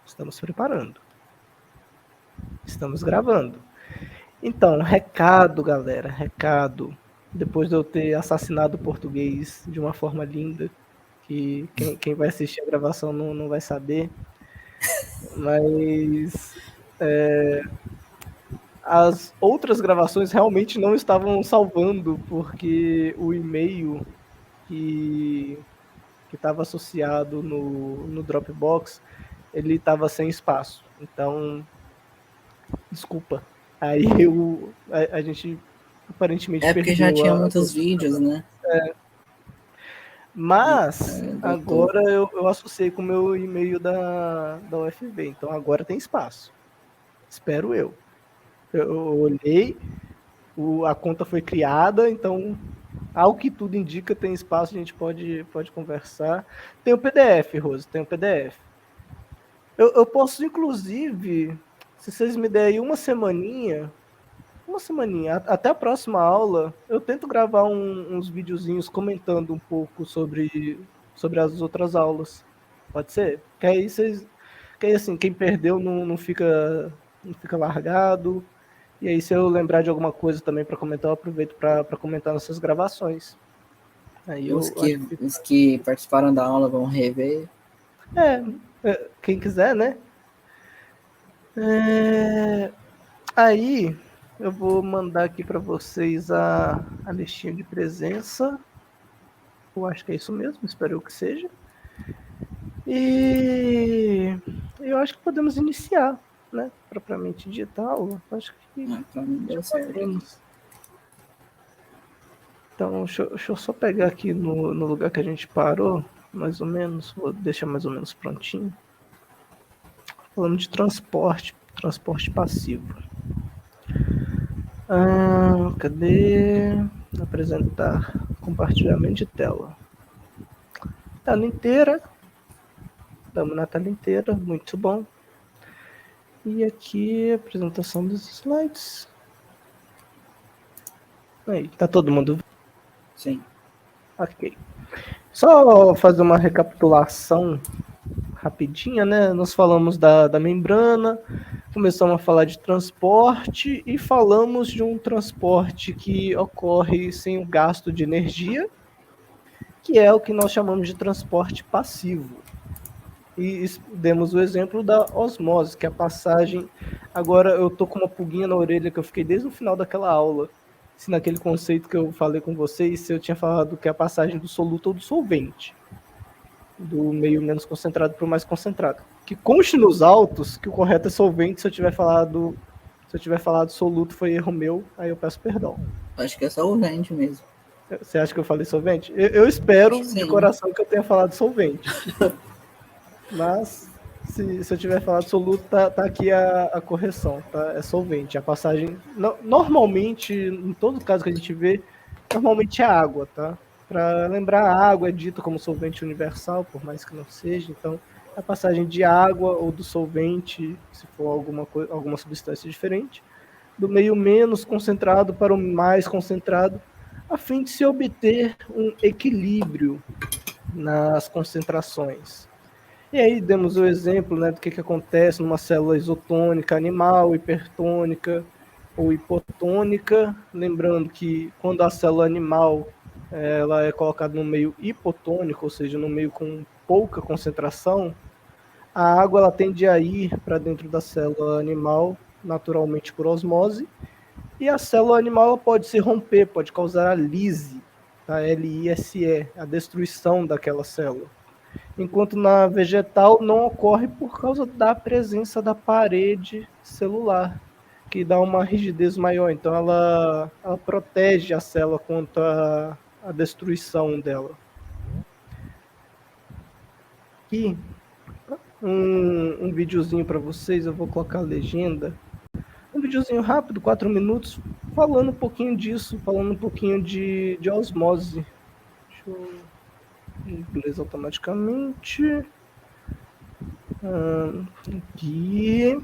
Estamos preparando. Estamos gravando. Então, recado, galera, recado. Depois de eu ter assassinado o português de uma forma linda, que quem vai assistir a gravação não vai saber, mas as outras gravações realmente não estavam salvando, porque o e-mail que estava associado no Dropbox, ele estava sem espaço. Então, desculpa. Aí a gente aparentemente É porque já perdeu tinha as muitos outras. vídeos, né? Mas Deletou. agora eu associei com o meu e-mail da UFB, então agora tem espaço. Espero eu. Eu olhei, a conta foi criada, então, ao que tudo indica, tem espaço, a gente pode conversar. Tem o PDF, Rose, tem o PDF. Eu posso, inclusive, se vocês me derem uma semaninha, até a próxima aula, eu tento gravar uns videozinhos comentando um pouco sobre as outras aulas. Pode ser? Que aí assim, quem perdeu não fica largado. E aí, se eu lembrar de alguma coisa também para comentar, eu aproveito para comentar nessas gravações. Aí Os eu acho que, que os que participaram da aula vão rever. quem quiser, né? Aí eu vou mandar aqui para vocês a listinha de presença. Eu acho que é isso mesmo, espero que seja. E eu acho que podemos iniciar, né? Propriamente digital. Acho que Pra mim já deu certo aqui. podemos. Então, deixa eu só pegar aqui no lugar que a gente parou, mais ou menos. Vou deixar mais ou menos prontinho. Falando de transporte passivo. Cadê? Apresentar. Compartilhamento de tela. Tela inteira. Estamos na tela inteira, muito bom. E aqui a apresentação dos slides. Aí, tá todo mundo? Sim. Ok. Só fazer uma recapitulação rapidinha, né? Nós falamos da membrana, começamos a falar de transporte e falamos de um transporte que ocorre sem o gasto de energia, que é o que nós chamamos de transporte passivo. E demos o exemplo da osmose, que é a passagem. Agora eu tô com uma pulguinha na orelha que eu fiquei desde o final daquela aula. Se naquele conceito que eu falei com vocês, se eu tinha falado que é a passagem do soluto ou do solvente. Do meio menos concentrado para o mais concentrado. Que conste nos autos que o correto é solvente. Se eu tiver falado soluto, foi erro meu, aí eu peço perdão. Acho que é solvente mesmo. Você acha que eu falei solvente? Eu espero de Sim. coração que eu tenha falado solvente. Mas, se eu tiver falado soluto, tá aqui a correção, tá? É solvente. A passagem, normalmente, em todo caso que a gente vê, normalmente é água, tá? Para lembrar, a água é dita como solvente universal, por mais que não seja. Então, a passagem de água ou do solvente, se for alguma substância diferente, do meio menos concentrado para o mais concentrado, a fim de se obter um equilíbrio nas concentrações. E aí demos o exemplo, né, do que acontece numa célula isotônica animal, hipertônica ou hipotônica, lembrando que quando a célula animal ela é colocada no meio hipotônico, ou seja, no meio com pouca concentração, a água ela tende a ir para dentro da célula animal naturalmente por osmose, e a célula animal pode se romper, pode causar a lise, a LISE, a destruição daquela célula. Enquanto na vegetal não ocorre por causa da presença da parede celular, que dá uma rigidez maior. Então ela protege a célula contra a destruição dela. Aqui, um videozinho para vocês, eu vou colocar a legenda. Um videozinho rápido, 4 minutos, falando um pouquinho disso, falando um pouquinho de osmose. Deixa eu em inglês automaticamente. Aqui.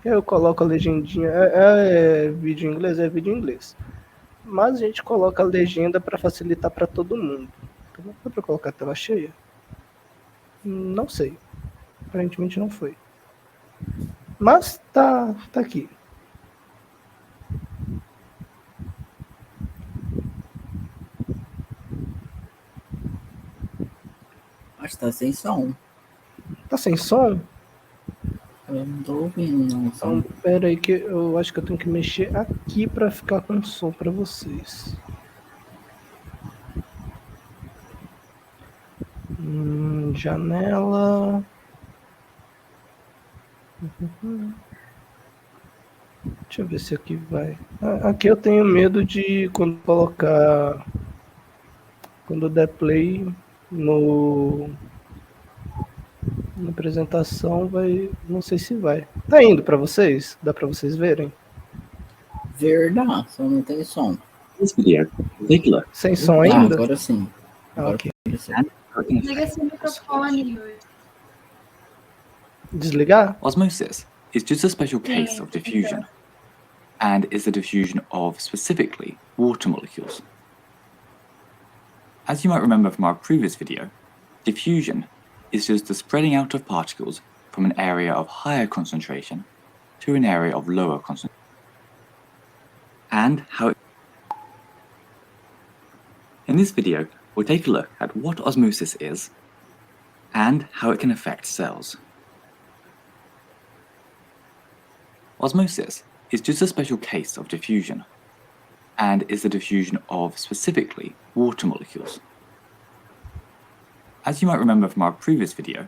Eu coloco a legendinha. É vídeo em inglês? É vídeo em inglês. Mas a gente coloca a legenda para facilitar para todo mundo. Foi para colocar a tela cheia? Não sei. Aparentemente não foi. Mas tá aqui. Acho que tá sem som. Tá sem som? Eu não tô ouvindo, não. Então, pera aí que eu acho que eu tenho que mexer aqui pra ficar com som pra vocês. Janela. Deixa eu ver se aqui vai. Aqui eu tenho medo de quando colocar. Quando der play na apresentação, vai. Não sei se vai. Tá indo pra vocês? Dá pra vocês verem? Verdade, só não tem som. This video, take a look. Sem som ainda? Agora sim. Agora Ok. sim. Desliga esse microfone. Desligar? Osmosis is just a special case of diffusion, and is the diffusion of specifically water molecules. As you might remember from our previous video, diffusion is just the spreading out of particles from an area of higher concentration to an area of lower concentration. And how In this video, we'll take a look at what osmosis is and how it can affect cells. Osmosis is just a special case of diffusion, and is the diffusion of specifically water molecules. As you might remember from our previous video,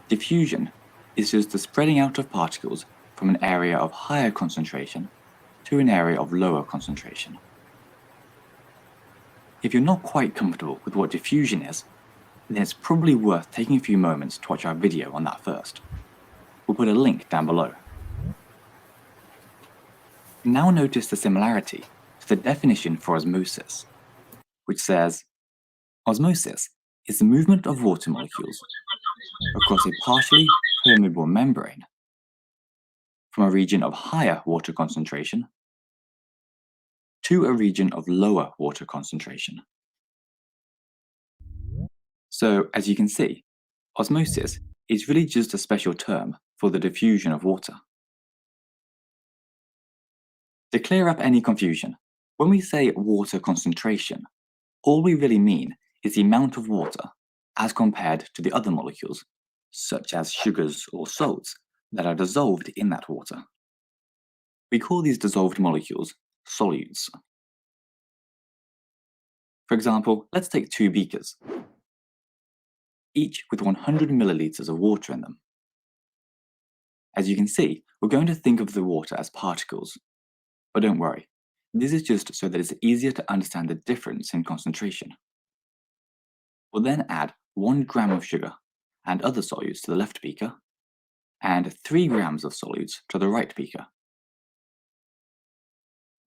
diffusion is just the spreading out of particles from an area of higher concentration to an area of lower concentration. If you're not quite comfortable with what diffusion is, then it's probably worth taking a few moments to watch our video on that first. We'll put a link down below. Now notice the similarity to the definition for osmosis, which says, osmosis is the movement of water molecules across a partially permeable membrane from a region of higher water concentration to a region of lower water concentration. So, as you can see, osmosis is really just a special term for the diffusion of water. To clear up any confusion, when we say water concentration, all we really mean is the amount of water as compared to the other molecules, such as sugars or salts, that are dissolved in that water. We call these dissolved molecules solutes. For example, let's take two beakers, each with 100 milliliters of water in them. As you can see, we're going to think of the water as particles. But don't worry, this is just so that it's easier to understand the difference in concentration. We'll then add 1 gram of sugar and other solutes to the left beaker, and 3 grams of solutes to the right beaker.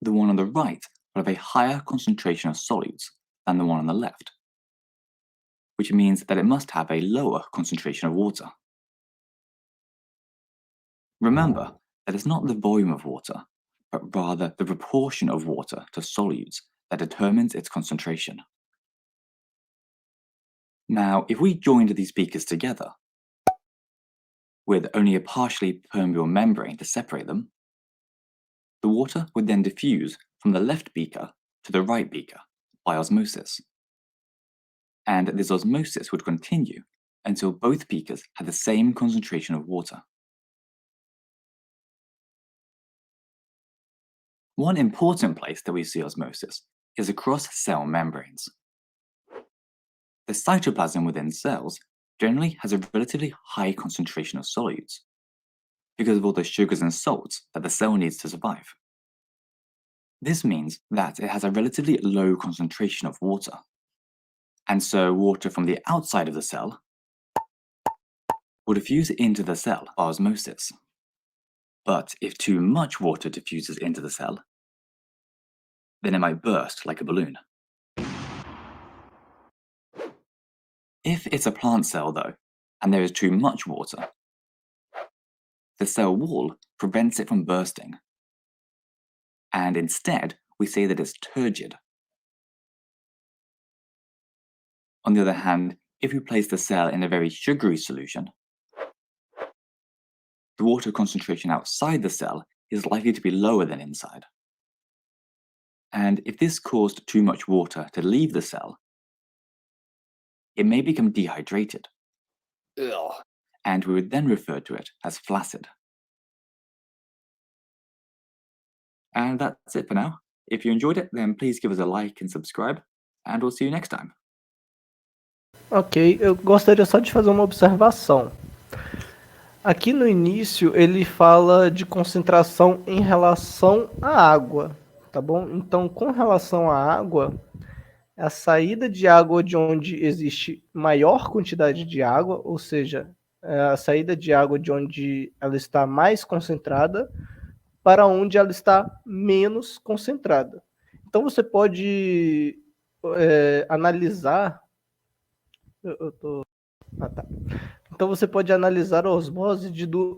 The one on the right will have a higher concentration of solutes than the one on the left, which means that it must have a lower concentration of water. Remember that it's not the volume of water, but rather the proportion of water to solutes that determines its concentration. Now, if we joined these beakers together, with only a partially permeable membrane to separate them, the water would then diffuse from the left beaker to the right beaker by osmosis. And this osmosis would continue until both beakers had the same concentration of water. One important place that we see osmosis is across cell membranes. The cytoplasm within cells generally has a relatively high concentration of solutes because of all the sugars and salts that the cell needs to survive. This means that it has a relatively low concentration of water, and so water from the outside of the cell will diffuse into the cell by osmosis. But if too much water diffuses into the cell, then it might burst like a balloon. If it's a plant cell, though, and there is too much water, the cell wall prevents it from bursting, and instead we say that it's turgid. On the other hand, if we place the cell in a very sugary solution, the water concentration outside the cell is likely to be lower than inside. And if this caused too much water to leave the cell, it may become dehydrated. Ugh. And we would then refer to it as flaccid. And that's it for now. If you enjoyed it, then please give us a like and subscribe, and we'll see you next time. Ok, eu gostaria só de fazer uma observação. Aqui no início ele fala de concentração em relação à água, tá bom? Então, com relação à água, a saída de água de onde existe maior quantidade de água, ou seja, a saída de água de onde ela está mais concentrada para onde ela está menos concentrada. Então, você pode analisar... Então você pode analisar a osmose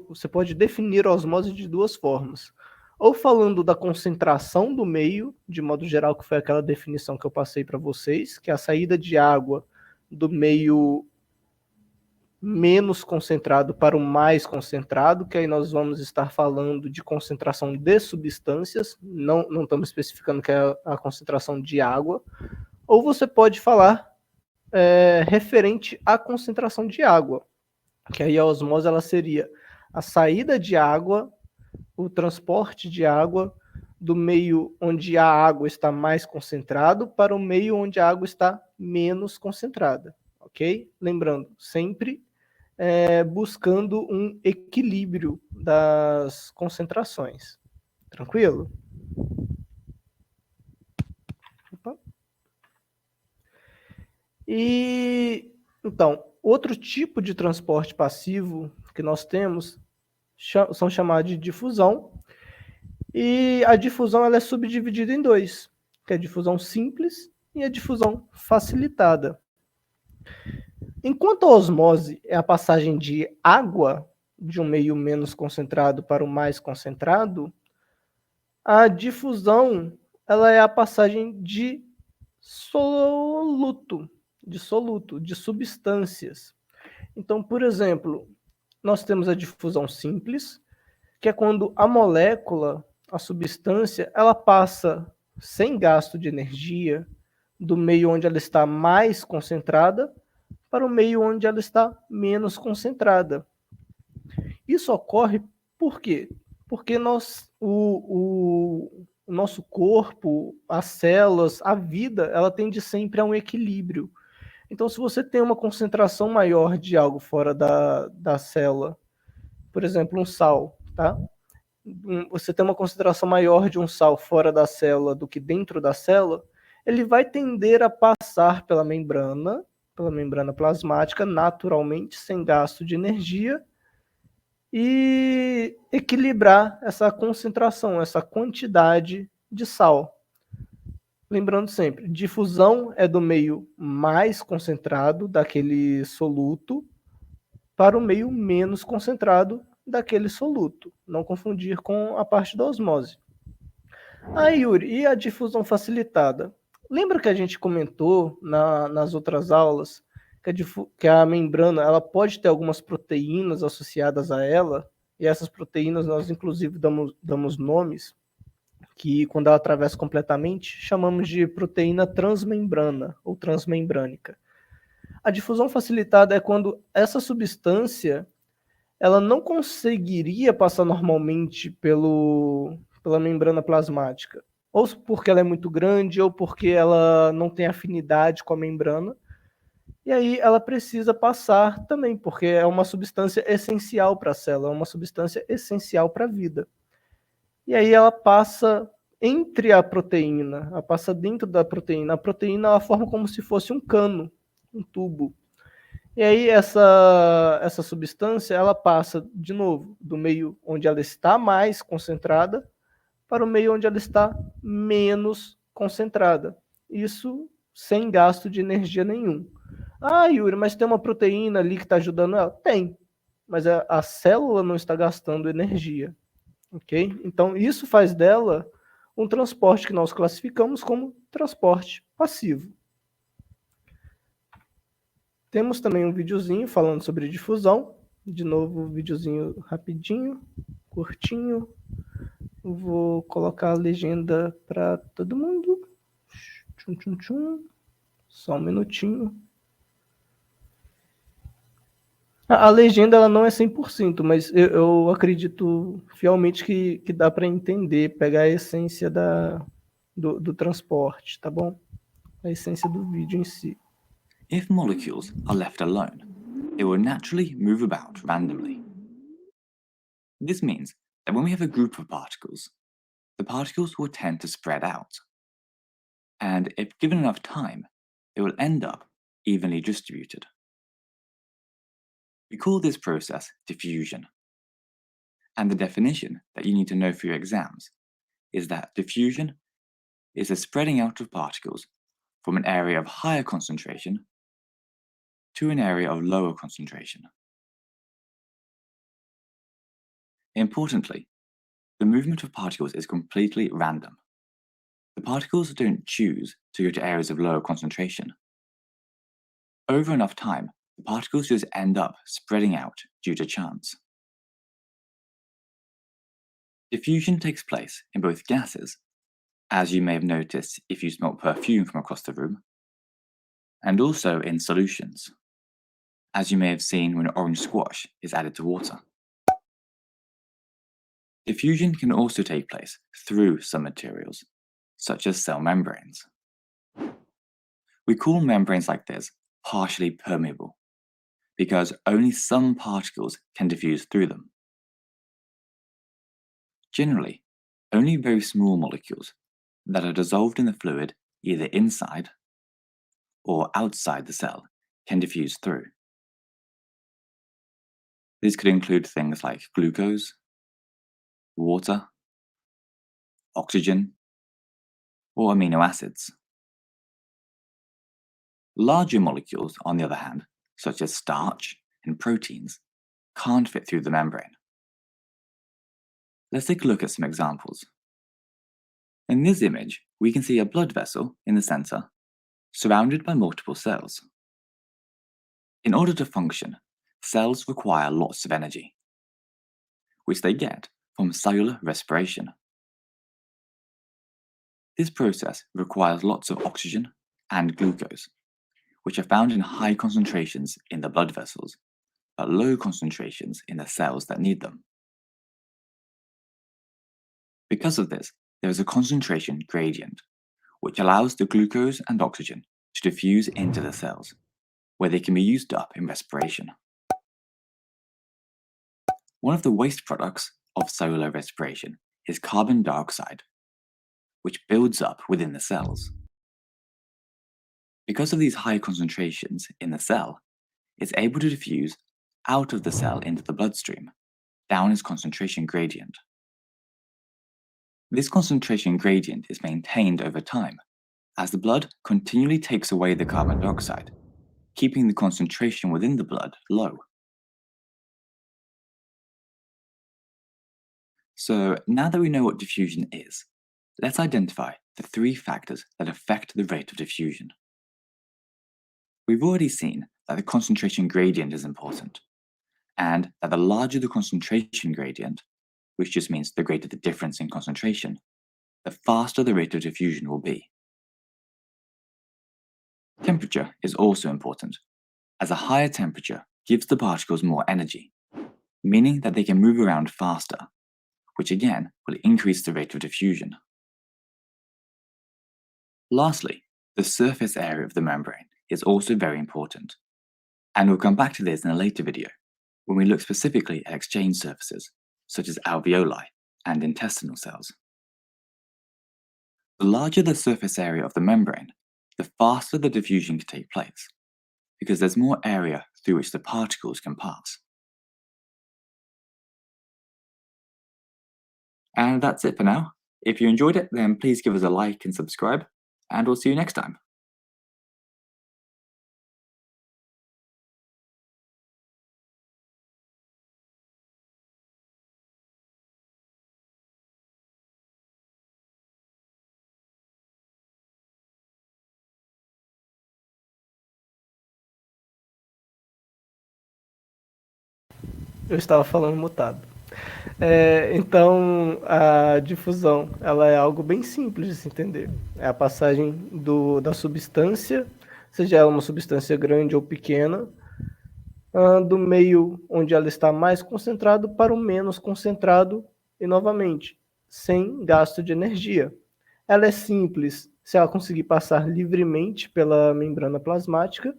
você pode definir a osmose de duas formas. Ou falando da concentração do meio, de modo geral, que foi aquela definição que eu passei para vocês, que é a saída de água do meio menos concentrado para o mais concentrado, que aí nós vamos estar falando de concentração de substâncias, não estamos especificando que é a concentração de água. Ou você pode falar referente à concentração de água, que aí a osmose ela seria a saída de água, o transporte de água do meio onde a água está mais concentrado para o meio onde a água está menos concentrada, ok? Lembrando, sempre buscando um equilíbrio das concentrações. Tranquilo? Opa. E, então, outro tipo de transporte passivo que nós temos são chamados de difusão. E a difusão ela é subdividida em dois, que é a difusão simples e a difusão facilitada. Enquanto a osmose é a passagem de água de um meio menos concentrado para o mais concentrado, a difusão ela é a passagem de soluto, de substâncias. Então, por exemplo, nós temos a difusão simples, que é quando a molécula, a substância, ela passa sem gasto de energia do meio onde ela está mais concentrada para o meio onde ela está menos concentrada. Isso ocorre por quê? Porque o nosso corpo, as células, a vida, ela tende sempre a um equilíbrio. Então, se você tem uma concentração maior de algo fora da célula, por exemplo, um sal, tá? Você tem uma concentração maior de um sal fora da célula do que dentro da célula, ele vai tender a passar pela membrana plasmática, naturalmente, sem gasto de energia, e equilibrar essa concentração, essa quantidade de sal. Lembrando sempre, difusão é do meio mais concentrado daquele soluto para o meio menos concentrado daquele soluto. Não confundir com a parte da osmose. Yuri, e a difusão facilitada? Lembra que a gente comentou nas outras aulas que a membrana ela pode ter algumas proteínas associadas a ela, e essas proteínas nós inclusive damos nomes, que quando ela atravessa completamente, chamamos de proteína transmembrana ou transmembrânica. A difusão facilitada é quando essa substância ela não conseguiria passar normalmente pela membrana plasmática, ou porque ela é muito grande, ou porque ela não tem afinidade com a membrana, e aí ela precisa passar também, porque é uma substância essencial para a célula, é uma substância essencial para a vida. E aí ela passa entre a proteína, ela passa dentro da proteína. A proteína ela forma como se fosse um cano, um tubo. E aí essa substância ela passa, de novo, do meio onde ela está mais concentrada para o meio onde ela está menos concentrada. Isso sem gasto de energia nenhum. Yuri, mas tem uma proteína ali que está ajudando ela? Tem, mas a célula não está gastando energia. Ok? Então, isso faz dela um transporte que nós classificamos como transporte passivo. Temos também um videozinho falando sobre difusão, De novo, videozinho rapidinho, curtinho. Vou colocar a legenda para todo mundo. Tchum, tchum, tchum. Só um minutinho. A legenda ela não é 100%, mas eu acredito fielmente que dá para entender, pegar a essência do transporte, tá bom? A essência do vídeo em si. If molecules are left alone, they will naturally move about randomly. This means that when we have a group of particles, the particles will tend to spread out. And if given enough time, they will end up evenly distributed. We call this process diffusion. And the definition that you need to know for your exams is that diffusion is the spreading out of particles from an area of higher concentration to an area of lower concentration. Importantly, the movement of particles is completely random. The particles don't choose to go to areas of lower concentration. Over enough time, the particles just end up spreading out due to chance. Diffusion takes place in both gases, as you may have noticed if you smelt perfume from across the room, and also in solutions, as you may have seen when orange squash is added to water. Diffusion can also take place through some materials, such as cell membranes. We call membranes like this partially permeable, because only some particles can diffuse through them. Generally, only very small molecules that are dissolved in the fluid either inside or outside the cell can diffuse through. These could include things like glucose, water, oxygen, or amino acids. Larger molecules, on the other hand, such as starch and proteins, can't fit through the membrane. Let's take a look at some examples. In this image, we can see a blood vessel in the center, surrounded by multiple cells. In order to function, cells require lots of energy, which they get from cellular respiration. This process requires lots of oxygen and glucose, which are found in high concentrations in the blood vessels, but low concentrations in the cells that need them. Because of this, there is a concentration gradient, which allows the glucose and oxygen to diffuse into the cells, where they can be used up in respiration. One of the waste products of cellular respiration is carbon dioxide, which builds up within the cells. Because of these high concentrations in the cell, it's able to diffuse out of the cell into the bloodstream, down its concentration gradient. This concentration gradient is maintained over time, as the blood continually takes away the carbon dioxide, keeping the concentration within the blood low. So now that we know what diffusion is, let's identify the 3 factors that affect the rate of diffusion. We've already seen that the concentration gradient is important, and that the larger the concentration gradient, which just means the greater the difference in concentration, the faster the rate of diffusion will be. Temperature is also important, as a higher temperature gives the particles more energy, meaning that they can move around faster, which again will increase the rate of diffusion. Lastly, the surface area of the membrane is also very important, and we'll come back to this in a later video when we look specifically at exchange surfaces, such as alveoli and intestinal cells. The larger the surface area of the membrane, the faster the diffusion can take place, because there's more area through which the particles can pass. And that's it for now. If you enjoyed it, then please give us a like and subscribe, and we'll see you next time. Eu estava falando mutado. Então, a difusão ela é algo bem simples de se entender. É a passagem da substância, seja ela uma substância grande ou pequena, do meio onde ela está mais concentrado para o menos concentrado e, novamente, sem gasto de energia. Ela é simples se ela conseguir passar livremente pela membrana plasmática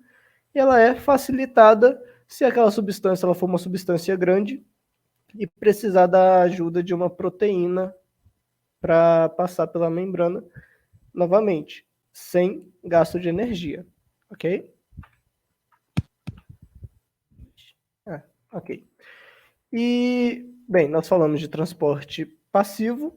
e ela é facilitada se aquela substância ela for uma substância grande e precisar da ajuda de uma proteína para passar pela membrana novamente, sem gasto de energia, ok? Ok. E, bem, nós falamos de transporte passivo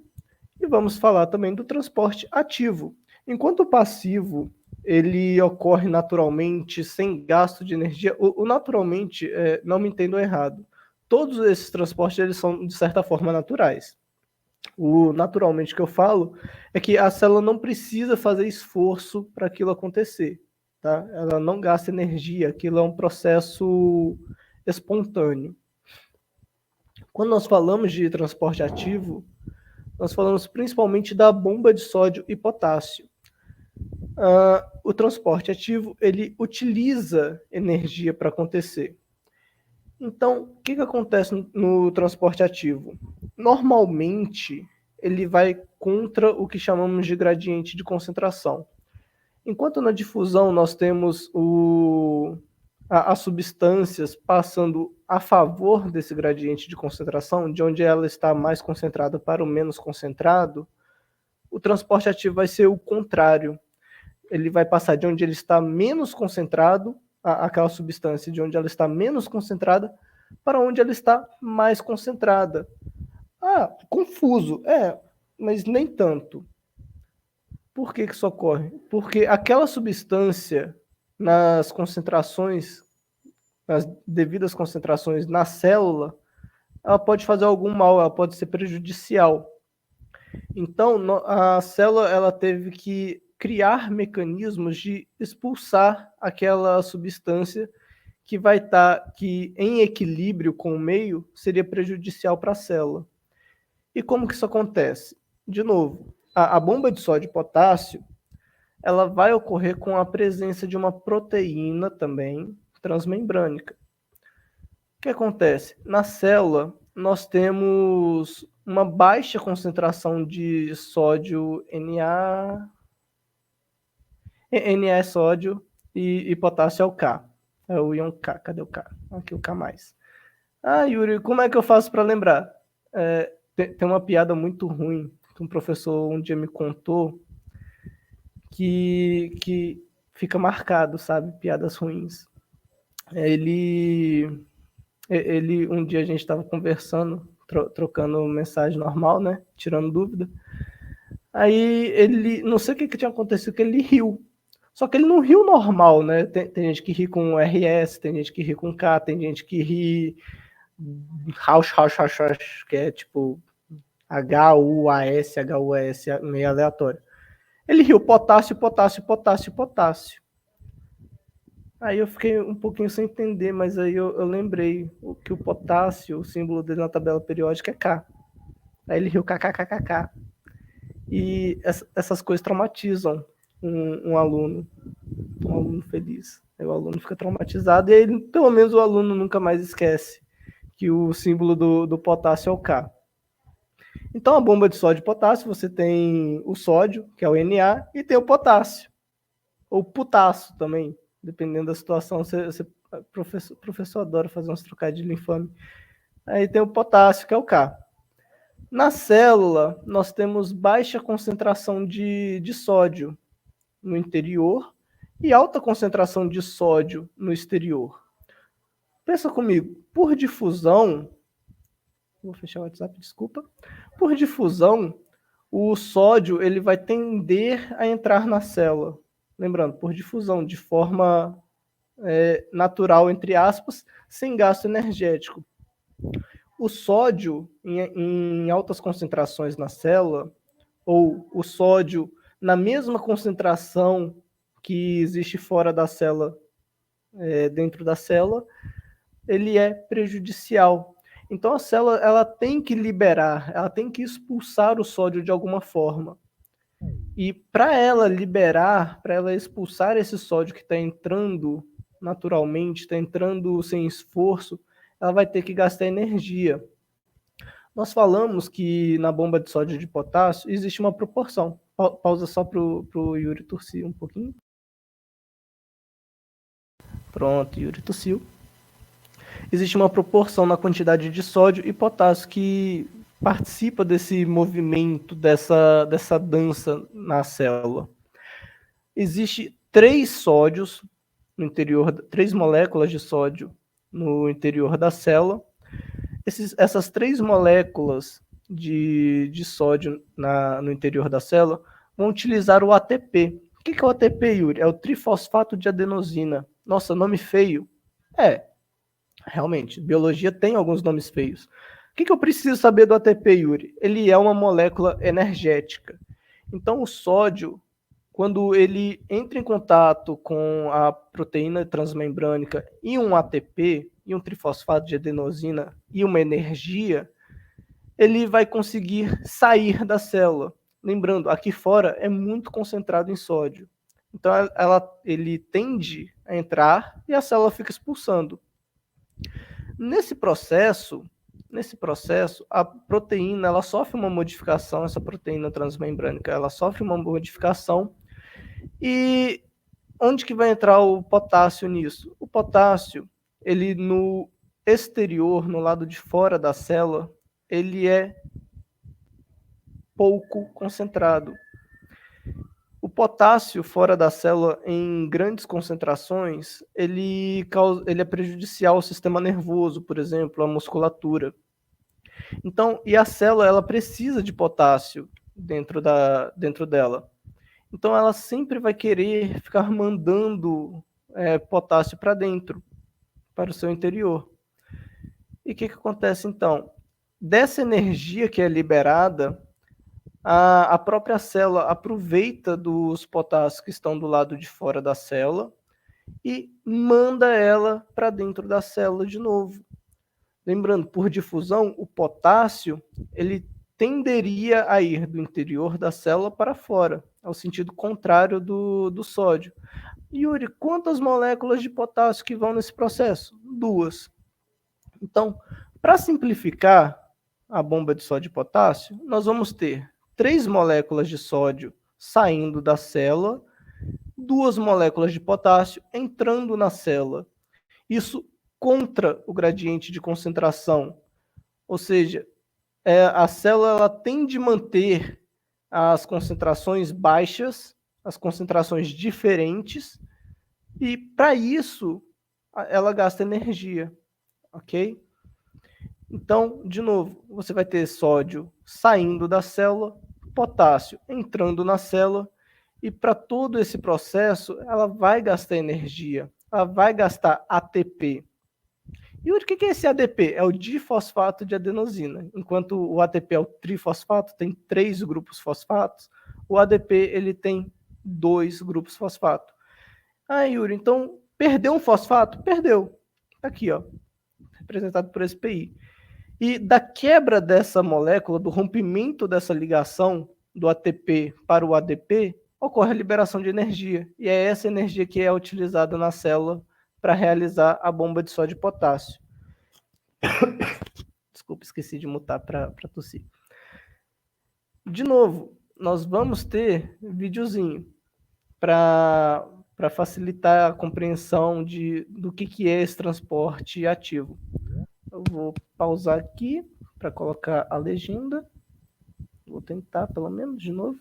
e vamos falar também do transporte ativo. Enquanto o passivo ele ocorre naturalmente, sem gasto de energia, o naturalmente, não me entendam errado, todos esses transportes eles são, de certa forma, naturais. O naturalmente que eu falo é que a célula não precisa fazer esforço para aquilo acontecer, tá? Ela não gasta energia, aquilo é um processo espontâneo. Quando nós falamos de transporte ativo, nós falamos principalmente da bomba de sódio e potássio. O transporte ativo ele utiliza energia para acontecer. Então, o que acontece no transporte ativo? Normalmente, ele vai contra o que chamamos de gradiente de concentração. Enquanto na difusão nós temos as substâncias passando a favor desse gradiente de concentração, de onde ela está mais concentrada para o menos concentrado, o transporte ativo vai ser o contrário. Ele vai passar de onde ele está menos concentrado, aquela substância de onde ela está menos concentrada, para onde ela está mais concentrada. Confuso. Mas nem tanto. Por que isso ocorre? Porque aquela substância, nas concentrações, nas devidas concentrações na célula, ela pode fazer algum mal, ela pode ser prejudicial. Então, a célula ela teve que criar mecanismos de expulsar aquela substância que vai estar em equilíbrio com o meio, seria prejudicial para a célula. E como que isso acontece? De novo, a bomba de sódio e potássio, ela vai ocorrer com a presença de uma proteína também transmembrânica. O que acontece? Na célula, nós temos uma baixa concentração de sódio Na é sódio e potássio é o K. É o íon K. Cadê o K? Aqui o K+. Yuri, como é que eu faço para lembrar? Tem uma piada muito ruim que um professor um dia me contou que fica marcado, sabe? Piadas ruins. Ele um dia a gente estava conversando, trocando mensagem normal, né? Tirando dúvida. Aí ele, não sei o que tinha acontecido, que ele riu. Só que ele não riu normal, né? Tem gente que ri com RS, tem gente que ri com K, tem gente que ri Rausch, que é tipo HUAS, meio aleatório. Ele riu potássio. Aí eu fiquei um pouquinho sem entender, mas aí eu lembrei que o potássio, o símbolo dele na tabela periódica é K. Aí ele riu kkkk. E essas coisas traumatizam um aluno feliz. Aí o aluno fica traumatizado e aí, pelo menos o aluno nunca mais esquece que o símbolo do potássio é o K. Então, a bomba de sódio e potássio, você tem o sódio, que é o Na, e tem o potássio, ou potássio também, dependendo da situação. Professor adora fazer uns trocadilhos infames. Aí tem o potássio, que é o K. Na célula, nós temos baixa concentração de sódio no interior e alta concentração de sódio no exterior. Pensa comigo, por difusão, vou fechar o WhatsApp, desculpa. Por difusão, o sódio ele vai tender a entrar na célula. Lembrando, por difusão, de forma natural, entre aspas, sem gasto energético. O sódio em altas concentrações na célula, ou o sódio na mesma concentração que existe fora da célula, dentro da célula, ele é prejudicial. Então a célula ela tem que liberar, ela tem que expulsar o sódio de alguma forma. E para ela liberar, para ela expulsar esse sódio que está entrando naturalmente, está entrando sem esforço, ela vai ter que gastar energia. Nós falamos que na bomba de sódio e de potássio existe uma proporção. Pausa só para o Yuri tossir um pouquinho. Pronto, Yuri tossiu. Existe uma proporção na quantidade de sódio e potássio que participa desse movimento, dessa dança na célula. Existe 3 sódios no interior, 3 moléculas de sódio no interior da célula. Essas 3 moléculas de sódio no interior da célula vão utilizar o ATP. O que é o ATP, Yuri? É o trifosfato de adenosina. Nossa, nome feio. Realmente, biologia tem alguns nomes feios. O que eu preciso saber do ATP, Yuri? Ele é uma molécula energética. Então, o sódio, quando ele entra em contato com a proteína transmembrânica e um ATP, e um trifosfato de adenosina e uma energia, ele vai conseguir sair da célula. Lembrando, aqui fora é muito concentrado em sódio. Então, ele tende a entrar e a célula fica expulsando. Nesse processo, a proteína ela sofre uma modificação, essa proteína transmembrânica, ela sofre uma modificação. E onde que vai entrar o potássio nisso? O potássio, ele no exterior, no lado de fora da célula, ele é pouco concentrado. O potássio fora da célula em grandes concentrações, ele é prejudicial ao sistema nervoso, por exemplo, à musculatura. Então, e a célula ela precisa de potássio dentro dela. Então, ela sempre vai querer ficar mandando potássio para dentro, para o seu interior. E o que acontece então? Dessa energia que é liberada, a própria célula aproveita dos potássios que estão do lado de fora da célula e manda ela para dentro da célula de novo. Lembrando, por difusão, o potássio ele tenderia a ir do interior da célula para fora, ao sentido contrário do sódio. Yuri, quantas moléculas de potássio que vão nesse processo? 2. Então, para simplificar a bomba de sódio e potássio, nós vamos ter 3 moléculas de sódio saindo da célula, 2 moléculas de potássio entrando na célula. Isso contra o gradiente de concentração, ou seja, a célula ela tende a manter as concentrações baixas, as concentrações diferentes, e para isso ela gasta energia, ok? Então, de novo, você vai ter sódio saindo da célula, potássio entrando na célula, e para todo esse processo, ela vai gastar energia, ela vai gastar ATP. E o que é esse ADP? É o difosfato de adenosina. Enquanto o ATP é o trifosfato, tem 3 grupos fosfatos, o ADP ele tem 2 grupos fosfato. Yuri, então perdeu um fosfato? Perdeu. Aqui, ó, representado por esse PI. E da quebra dessa molécula, do rompimento dessa ligação do ATP para o ADP, ocorre a liberação de energia. E é essa energia que é utilizada na célula para realizar a bomba de sódio e potássio. Desculpa, esqueci de mutar para tossir. De novo, nós vamos ter videozinho para facilitar a compreensão do que é esse transporte ativo. Eu vou pausar aqui para colocar a legenda. Vou tentar, pelo menos, de novo.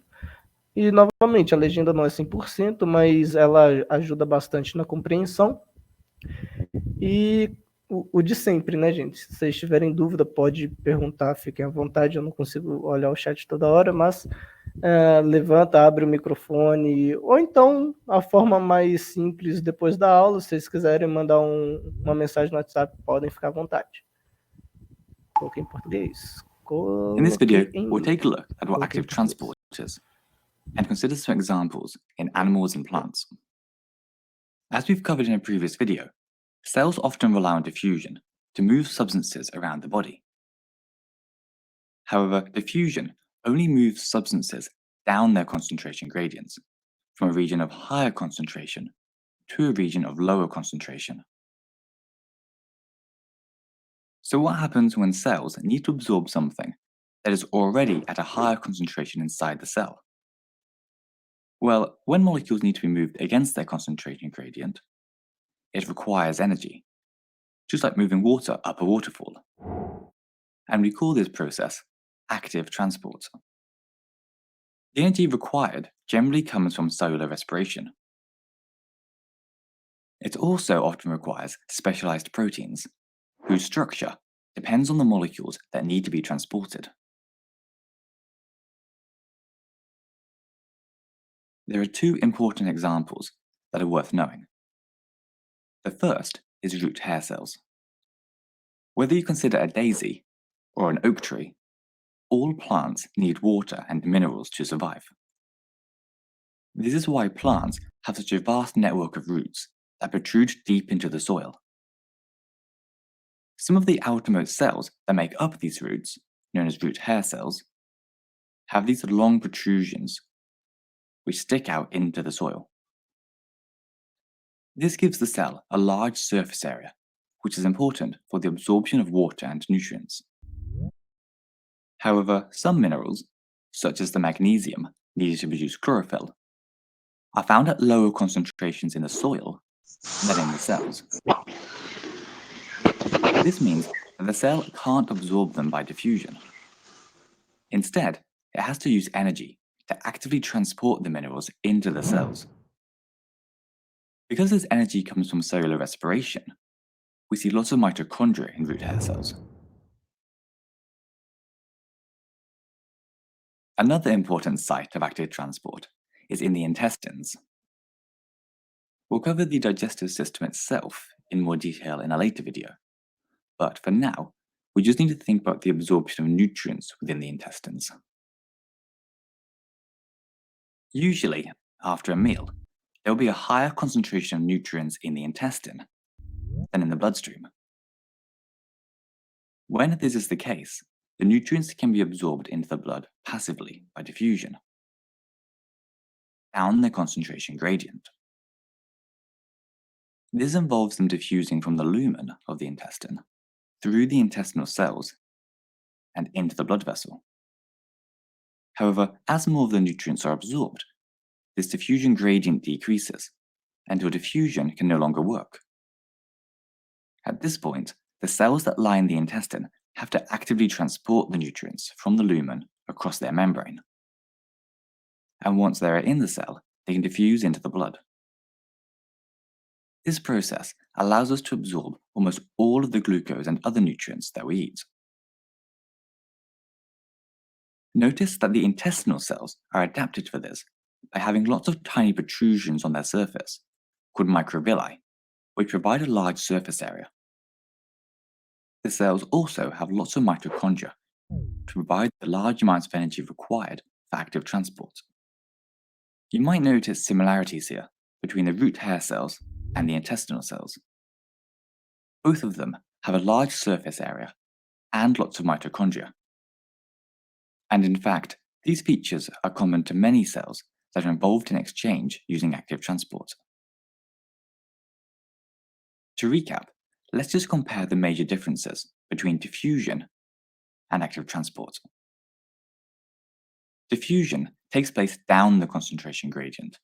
E, novamente, a legenda não é 100%, mas ela ajuda bastante na compreensão. E o de sempre, né, gente? Se vocês tiverem dúvida, pode perguntar, fiquem à vontade. Eu não consigo olhar o chat toda hora, mas levanta, abre o microfone. Ou então, a forma mais simples, depois da aula, se vocês quiserem mandar uma mensagem no WhatsApp, podem ficar à vontade. Coloquei em português. In this video, we'll take a look at what active transport is and consider some examples in animals and plants. As we've covered in a previous video, cells often rely on diffusion, to move substances around the body. However, diffusion only moves substances down their concentration gradients, from a region of higher concentration to a region of lower concentration. So what happens when cells need to absorb something that is already at a higher concentration inside the cell? Well, when molecules need to be moved against their concentration gradient, it requires energy, just like moving water up a waterfall. And we call this process active transport. The energy required generally comes from cellular respiration. It also often requires specialized proteins, whose structure depends on the molecules that need to be transported. There are two important examples that are worth knowing. The first is root hair cells. Whether you consider a daisy or an oak tree, all plants need water and minerals to survive. This is why plants have such a vast network of roots that protrude deep into the soil. Some of the outermost cells that make up these roots, known as root hair cells, have these long protrusions which stick out into the soil. This gives the cell a large surface area, which is important for the absorption of water and nutrients. However, some minerals, such as the magnesium needed to produce chlorophyll, are found at lower concentrations in the soil than in the cells. This means that the cell can't absorb them by diffusion. Instead, it has to use energy to actively transport the minerals into the cells. Because this energy comes from cellular respiration, we see lots of mitochondria in root hair cells. Another important site of active transport is in the intestines. We'll cover the digestive system itself in more detail in a later video, but for now, we just need to think about the absorption of nutrients within the intestines. Usually, after a meal, there will be a higher concentration of nutrients in the intestine than in the bloodstream. When this is the case, the nutrients can be absorbed into the blood passively by diffusion, down their concentration gradient. This involves them diffusing from the lumen of the intestine through the intestinal cells and into the blood vessel. However, as more of the nutrients are absorbed, this diffusion gradient decreases until diffusion can no longer work. At this point, the cells that line the intestine have to actively transport the nutrients from the lumen across their membrane. And once they are in the cell, they can diffuse into the blood. This process allows us to absorb almost all of the glucose and other nutrients that we eat. Notice that the intestinal cells are adapted for this by having lots of tiny protrusions on their surface, called microvilli, which provide a large surface area. The cells also have lots of mitochondria to provide the large amounts of energy required for active transport. You might notice similarities here between the root hair cells and the intestinal cells. Both of them have a large surface area and lots of mitochondria. And in fact, these features are common to many cells that are involved in exchange using active transport. To recap, let's just compare the major differences between diffusion and active transport. Diffusion takes place down the concentration gradient,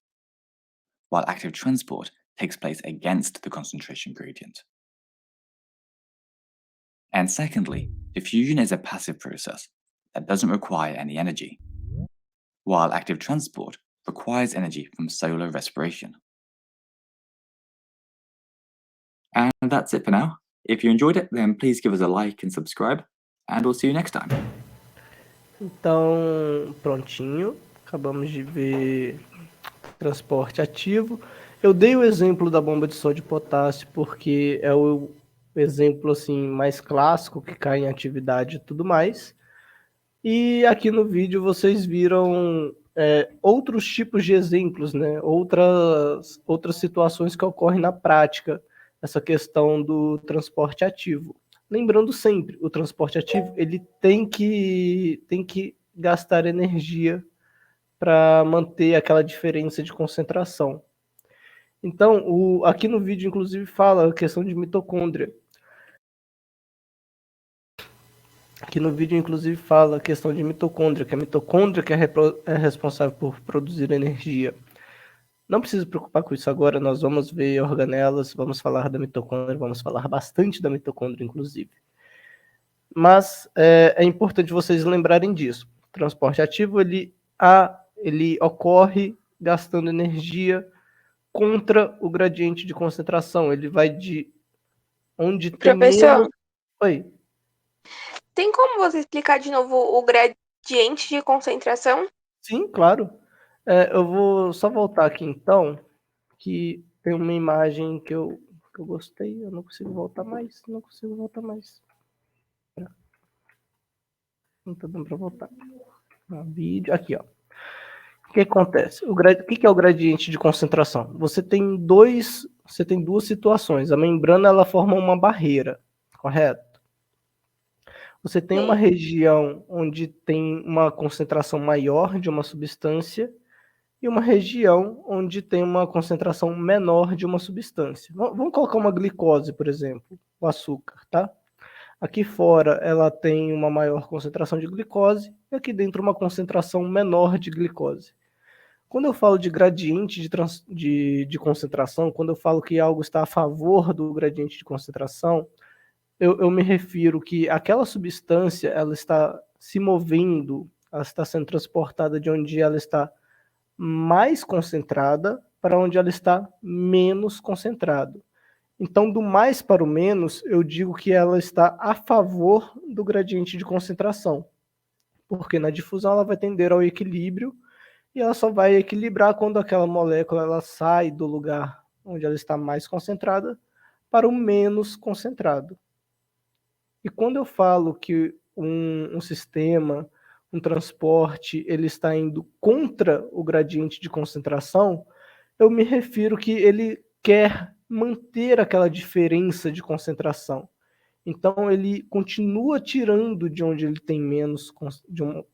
while active transport takes place against the concentration gradient. And secondly, diffusion is a passive process that doesn't require any energy, while active transport requires energy from cellular respiration. And that's it for now. If you enjoyed it, then please give us a like and subscribe, and we'll see you next time. Então, prontinho. Acabamos de ver transporte ativo. Eu dei o exemplo da bomba de sódio e potássio porque é o exemplo assim mais clássico que cai em atividade e tudo mais. E aqui no vídeo vocês viram outros tipos de exemplos, né? Outras situações que ocorrem na prática, essa questão do transporte ativo. lembrando sempre, o transporte ativo ele tem que gastar energia para manter aquela diferença de concentração. Então, aqui no vídeo, inclusive, fala a questão de mitocôndria. Aqui no vídeo, inclusive, fala a questão de mitocôndria, que a mitocôndria que é responsável por produzir energia. Não precisa se preocupar com isso agora, nós vamos ver organelas, vamos falar da mitocôndria, vamos falar bastante da mitocôndria, inclusive. Mas é importante vocês lembrarem disso. O transporte ativo, ele ocorre gastando energia contra o gradiente de concentração. Ele vai de onde tem Professor, menos... Oi. tem como você explicar de novo o gradiente de concentração? Sim, claro. Eu vou só voltar aqui, então, que tem uma imagem que eu gostei. Eu não consigo voltar mais. Não tá dando para voltar. Vídeo. Aqui, ó. O que acontece? O que é o gradiente de concentração? Você tem duas situações. A membrana ela forma uma barreira, correto? Você tem uma região onde tem uma concentração maior de uma substância e uma região onde tem uma concentração menor de uma substância. Vamos colocar uma glicose, por exemplo, o açúcar, tá? Aqui fora ela tem uma maior concentração de glicose e aqui dentro uma concentração menor de glicose. Quando eu falo de gradiente de concentração, quando eu falo que algo está a favor do gradiente de concentração, eu me refiro que aquela substância ela está se movendo, ela está sendo transportada de onde ela está mais concentrada para onde ela está menos concentrada. Então, do mais para o menos, eu digo que ela está a favor do gradiente de concentração, porque na difusão ela vai tender ao equilíbrio e ela só vai equilibrar quando aquela molécula ela sai do lugar onde ela está mais concentrada para o menos concentrado. E quando eu falo que um sistema, um transporte, ele está indo contra o gradiente de concentração, eu me refiro que ele quer manter aquela diferença de concentração. Então ele continua tirando de onde ele tem menos,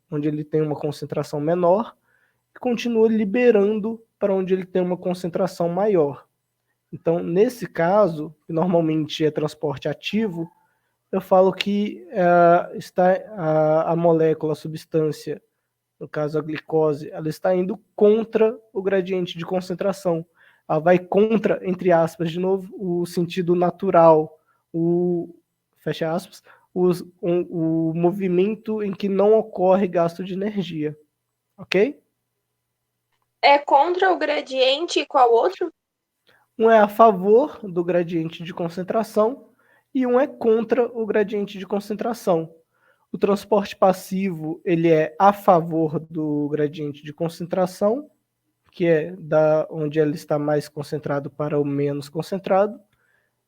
onde ele tem uma concentração menor, e continua liberando para onde ele tem uma concentração maior. Então, nesse caso, que normalmente é transporte ativo, eu falo que está a molécula, a substância, no caso a glicose, ela está indo contra o gradiente de concentração. Ela vai contra, entre aspas, de novo, o sentido natural, fecha aspas, o movimento em que não ocorre gasto de energia. Ok? É contra o gradiente e qual outro? Um é a favor do gradiente de concentração e um é contra o gradiente de concentração. O transporte passivo ele é a favor do gradiente de concentração, que é da onde ele está mais concentrado para o menos concentrado,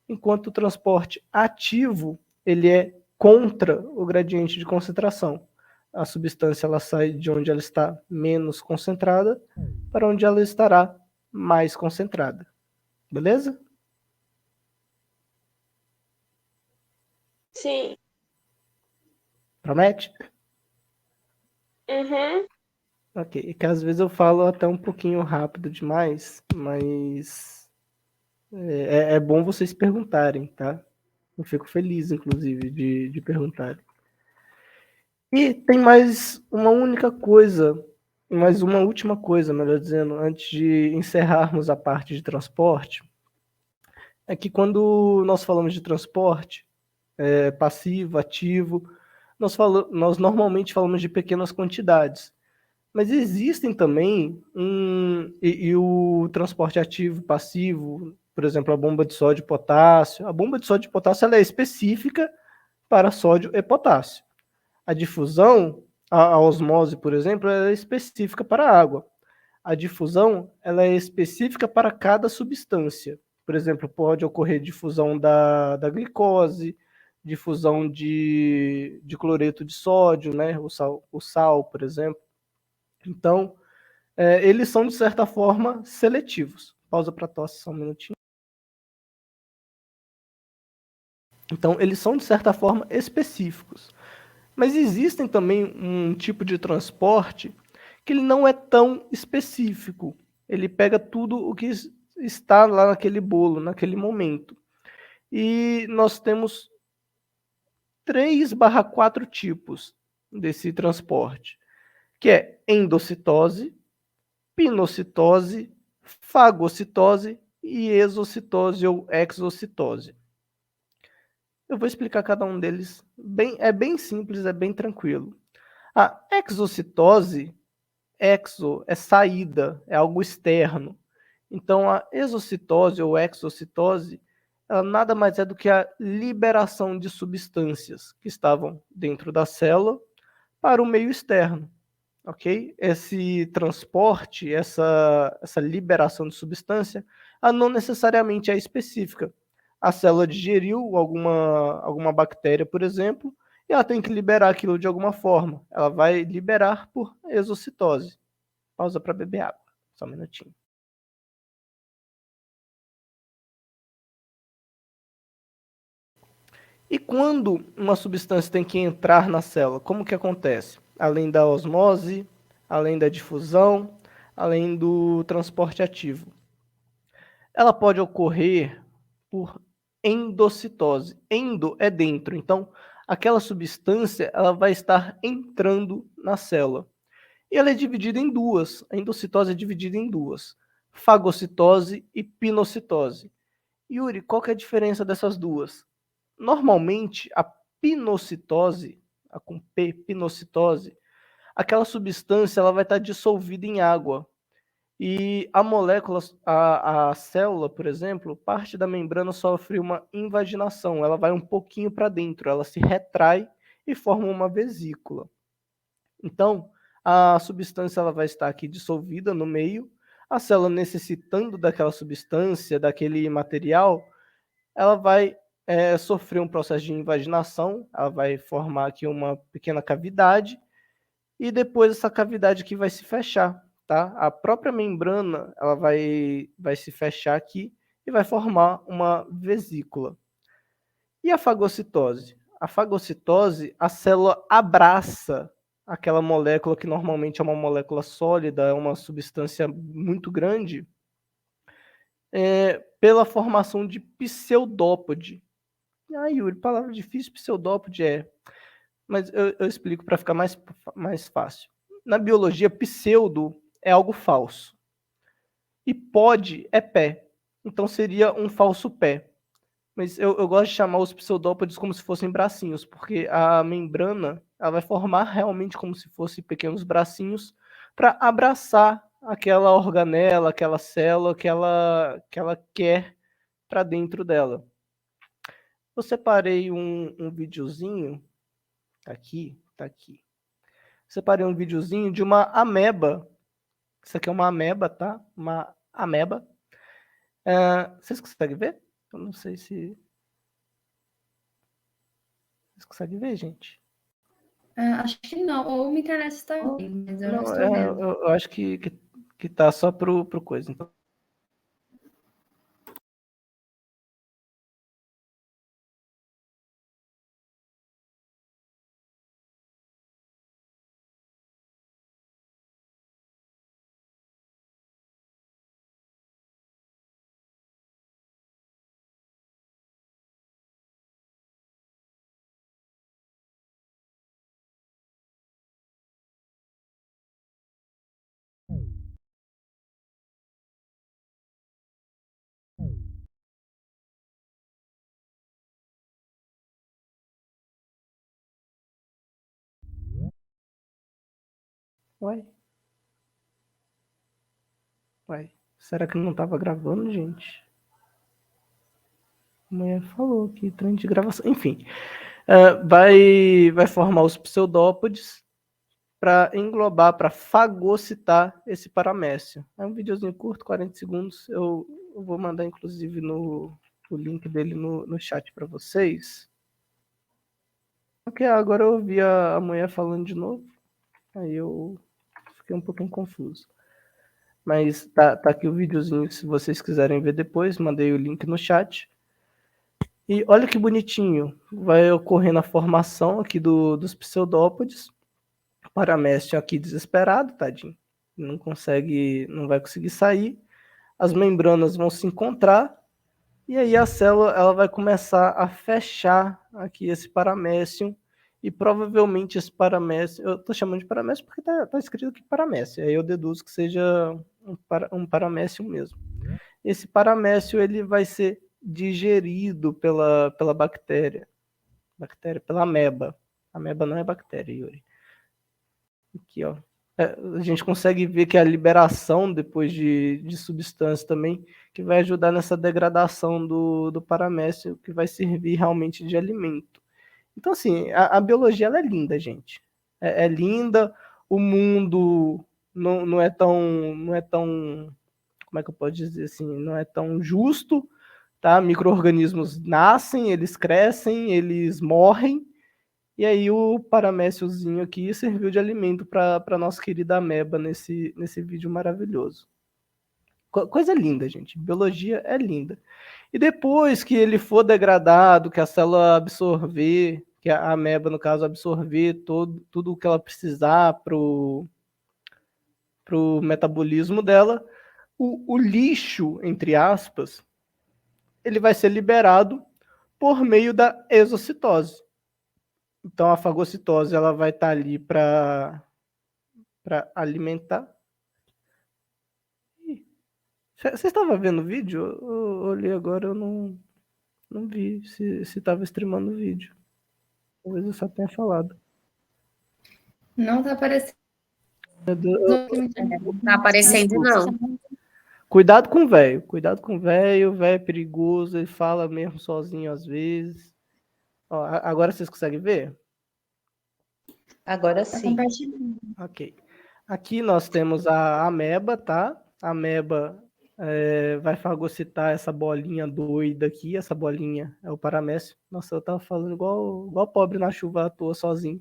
enquanto o transporte ativo ele é contra o gradiente de concentração. A substância ela sai de onde ela está menos concentrada para onde ela estará mais concentrada. Beleza? Sim. Promete? Uhum. Ok, que às vezes eu falo até um pouquinho rápido demais, mas é bom vocês perguntarem, tá? Eu fico feliz, inclusive, de perguntarem. E tem mais uma única coisa, mais uma última coisa, melhor dizendo, antes de encerrarmos a parte de transporte, é que quando nós falamos de transporte, passivo, ativo, nós normalmente falamos de pequenas quantidades. Mas existem também e o transporte ativo, passivo, por exemplo, a bomba de sódio e potássio. A bomba de sódio e potássio ela é específica para sódio e potássio. A difusão, a osmose, por exemplo, ela é específica para a água. A difusão ela é específica para cada substância. Por exemplo, pode ocorrer difusão da glicose, difusão de cloreto de sódio, né? O sal, por exemplo. Então, eles são, de certa forma, seletivos. Pausa para tosse só um minutinho. Então, eles são, de certa forma, específicos. Mas existem também um tipo de transporte que ele não é tão específico. Ele pega tudo o que está lá naquele bolo, naquele momento. E nós temos 3/4 tipos desse transporte, que é endocitose, pinocitose, fagocitose e exocitose ou exocitose. Eu vou explicar cada um deles. É bem simples, é bem tranquilo. A exocitose, exo é saída, é algo externo. Então, a exocitose ou exocitose, ela nada mais é do que a liberação de substâncias que estavam dentro da célula para o meio externo, ok? Esse transporte, essa liberação de substância, ela não necessariamente é específica. A célula digeriu alguma bactéria, por exemplo, e ela tem que liberar aquilo de alguma forma. Ela vai liberar por exocitose. Pausa para beber água. Só um minutinho. E quando uma substância tem que entrar na célula, como que acontece? Além da osmose, além da difusão, além do transporte ativo. Ela pode ocorrer por endocitose. Endo é dentro, então aquela substância ela vai estar entrando na célula. E ela é dividida em duas. A endocitose é dividida em duas: fagocitose e pinocitose. Yuri, qual que é a diferença dessas duas? Normalmente, a pinocitose, a com P, pinocitose, aquela substância ela vai estar dissolvida em água. E a molécula, a célula, por exemplo, parte da membrana sofre uma invaginação, ela vai um pouquinho para dentro, ela se retrai e forma uma vesícula. Então, a substância ela vai estar aqui dissolvida no meio, a célula necessitando daquela substância, daquele material, ela vai sofrer um processo de invaginação, ela vai formar aqui uma pequena cavidade, e depois essa cavidade aqui vai se fechar, tá? A própria membrana ela vai se fechar aqui e vai formar uma vesícula. E a fagocitose? A fagocitose, a célula abraça aquela molécula que normalmente é uma molécula sólida, é uma substância muito grande, pela formação de pseudópode. Ah, Yuri, palavra difícil, pseudópode mas eu explico para ficar mais fácil. Na biologia, pseudo é algo falso. E pod é pé. Então seria um falso pé. Mas eu gosto de chamar os pseudópodes como se fossem bracinhos, porque a membrana ela vai formar realmente como se fossem pequenos bracinhos para abraçar aquela organela, aquela célula que ela quer para dentro dela. Eu separei um videozinho, tá aqui. Separei um videozinho de uma ameba. Isso aqui é uma ameba, tá? Uma ameba. Vocês conseguem ver? Eu não sei se... Vocês conseguem ver, gente? Acho que não. Ou minha internet está bem, mas eu não Não, estou vendo. eu acho que tá só pro coisa. Então, uai. Será que não estava gravando, gente? A mulher falou que trem de gravação. Enfim, vai formar os pseudópodes para englobar, para fagocitar esse paramécio. É um videozinho curto, 40 segundos. Eu vou mandar, inclusive, o link dele no chat para vocês. Porque agora eu ouvi a mulher falando de novo. Aí eu fiquei um pouquinho confuso. Mas tá aqui o videozinho, se vocês quiserem ver depois. Mandei o link no chat. E olha que bonitinho, vai ocorrendo a formação aqui dos pseudópodes. O paramécio aqui desesperado, tadinho, não vai conseguir sair. As membranas vão se encontrar e aí a célula ela vai começar a fechar aqui esse paramécio e provavelmente esse paramécio, eu estou chamando de paramécio porque tá escrito aqui paramécio, aí eu deduzo que seja um paramécio mesmo. Esse paramécio ele vai ser digerido pela bactéria, pela ameba. A ameba não é bactéria, Yuri. Aqui, ó. A gente consegue ver que a liberação depois de substâncias também, que vai ajudar nessa degradação do paramécio, que vai servir realmente de alimento. Então, assim, a biologia ela é linda, gente. É linda, o mundo não é tão, como é que eu posso dizer assim, não é tão justo, tá? Micro-organismos nascem, eles crescem, eles morrem, e aí o paraméciozinho aqui serviu de alimento para nossa querida ameba nesse vídeo maravilhoso. Coisa linda, gente. Biologia é linda. E depois que ele for degradado, que a célula absorver, que a ameba, no caso, absorver tudo o que ela precisar pro metabolismo dela, o lixo, entre aspas, ele vai ser liberado por meio da exocitose. Então a fagocitose ela vai estar ali para alimentar. Você estava vendo o vídeo? Eu olhei agora, eu não vi se estava streamando o vídeo. Talvez eu só tenha falado. Não tá aparecendo. Não tá aparecendo, não. Cuidado com o velho. Cuidado com o velho é perigoso, ele fala mesmo sozinho às vezes. Ó, agora vocês conseguem ver? Agora Tá sim. compartilhando. Ok. Aqui nós temos a ameba, tá? A ameba vai fagocitar essa bolinha doida aqui. Essa bolinha é o paramécio. Nossa, eu tava falando igual pobre na chuva à toa sozinho.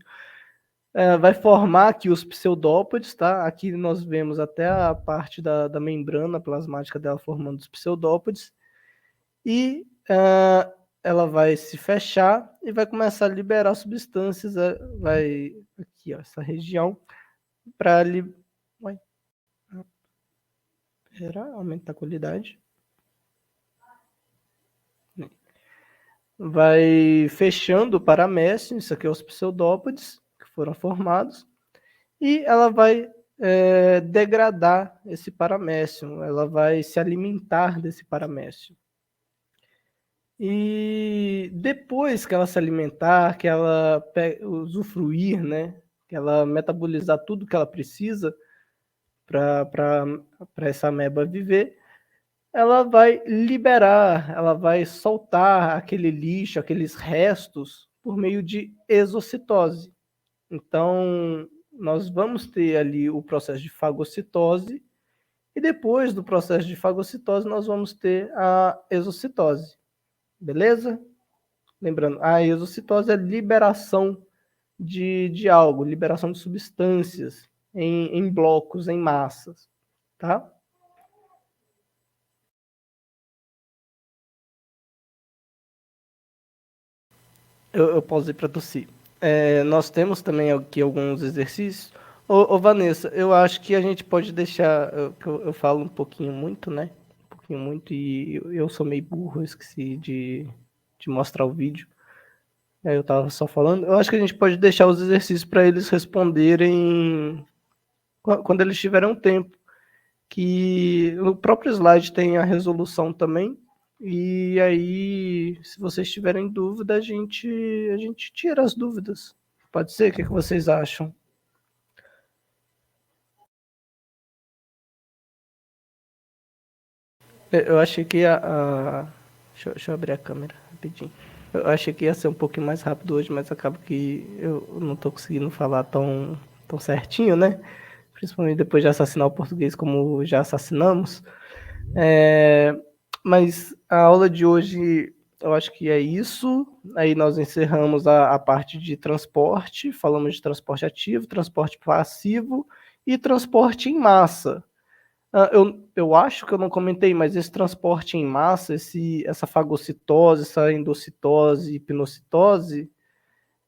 Vai formar aqui os pseudópodes, tá? Aqui nós vemos até a parte da membrana plasmática dela formando os pseudópodes. E ela vai se fechar e vai começar a liberar substâncias, vai aqui, ó, essa região, para aumentar a qualidade. Vai fechando o paramécio, isso aqui é os pseudópodes que foram formados, e ela vai degradar esse paramécio, ela vai se alimentar desse paramécio. E depois que ela se alimentar, que ela usufruir, né, que ela metabolizar tudo que ela precisa para essa ameba viver, ela vai liberar, ela vai soltar aquele lixo, aqueles restos por meio de exocitose. Então, nós vamos ter ali o processo de fagocitose e depois do processo de fagocitose nós vamos ter a exocitose. Beleza? Lembrando, a exocitose é liberação de algo, liberação de substâncias em blocos, em massas, tá? Eu pausei para tossir. Nós temos também aqui alguns exercícios. Ô Vanessa, eu acho que a gente pode deixar, eu falo um pouquinho muito, né? Um pouquinho muito, e eu sou meio burro, eu esqueci de mostrar o vídeo. Eu estava só falando. Eu acho que a gente pode deixar os exercícios para eles responderem quando eles tiverem um tempo. Que no próprio slide tem a resolução também. E aí, se vocês tiverem dúvida, a gente tira as dúvidas. Pode ser? O que vocês acham? Eu achei que deixa eu abrir a câmera rapidinho. Eu achei que ia ser um pouquinho mais rápido hoje, mas acaba que eu não estou conseguindo falar tão certinho, né? Principalmente depois de assassinar o português como já assassinamos. Mas a aula de hoje, eu acho que é isso. Aí nós encerramos a parte de transporte, falamos de transporte ativo, transporte passivo e transporte em massa. Eu acho que eu não comentei, mas esse transporte em massa, essa fagocitose, essa endocitose, hipnocitose,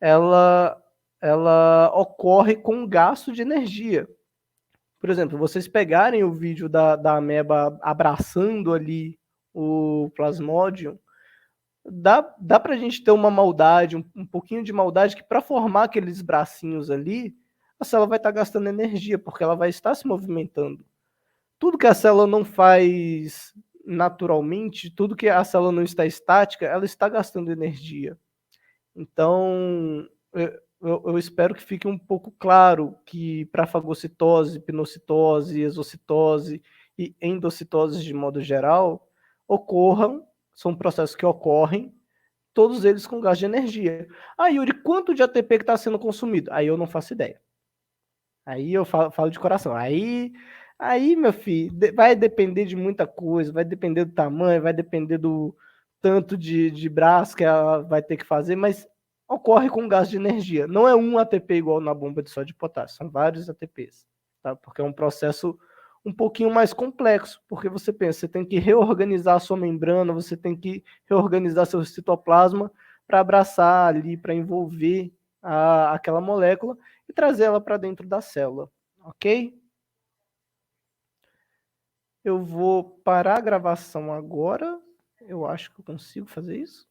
ela, ela ocorre com gasto de energia. Por exemplo, vocês pegarem o vídeo da ameba abraçando ali o plasmodium, dá pra gente ter uma maldade, um pouquinho de maldade, que para formar aqueles bracinhos ali, a célula vai estar gastando energia, porque ela vai estar se movimentando. Tudo que a célula não faz naturalmente, tudo que a célula não está estática, ela está gastando energia. Então, eu espero que fique um pouco claro que para fagocitose, pinocitose, exocitose e endocitose de modo geral, são processos que ocorrem, todos eles com gasto de energia. Ah, Yuri, quanto de ATP que está sendo consumido? Aí eu não faço ideia. Aí eu falo de coração. Aí, meu filho, vai depender de muita coisa, vai depender do tamanho, vai depender do tanto de braço que ela vai ter que fazer, mas ocorre com gasto de energia. Não é um ATP igual na bomba de sódio e potássio, são vários ATPs, tá? Porque é um processo um pouquinho mais complexo, porque você pensa, você tem que reorganizar a sua membrana, você tem que reorganizar seu citoplasma para abraçar ali, para envolver aquela molécula e trazer ela para dentro da célula, ok? Eu vou parar a gravação agora. Eu acho que eu consigo fazer isso.